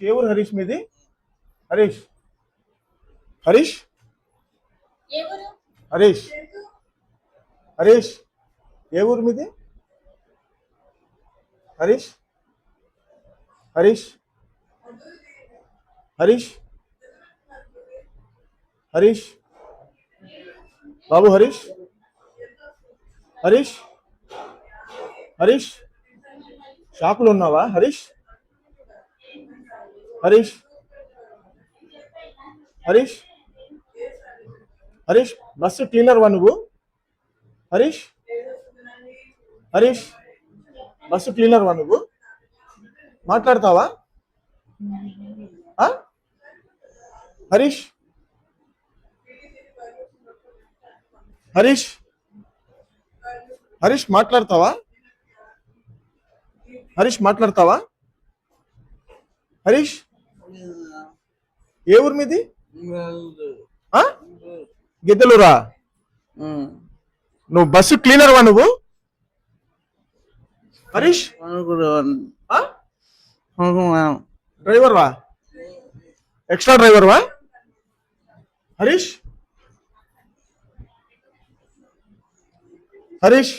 ఏ ఊరు హరీష్ మీది? హరీష్ హరీష్ హరీష్ హరీష్ ఏ ఊరు మీది? హరీష్ హరీష్ హరీష్ హరీష్ బాబు హరీష్ హరీష్ హరీష్ షాపులో ఉన్నావా హరీష్? హరీష్ హరీష్ హరీష్ బస్సు క్లీనర్ వా నువ్వు? హరీష్ హరీష్ బస్సు క్లీనర్ వా నువ్వు? మాట్లాడతావా? హరీష్ హరీష్ హరీష్ మాట్లాడతావా? హరీష్ మాట్లాడతావా? హరీష్ ఏ ఊరు మీది? గిద్దలూరా? నువ్వు బస్సు క్లీనర్ వా నువ్వు? హరీష్ డ్రైవర్ వా? ఎక్స్ట్రా డ్రైవర్ వా? హరీష్ హరీష్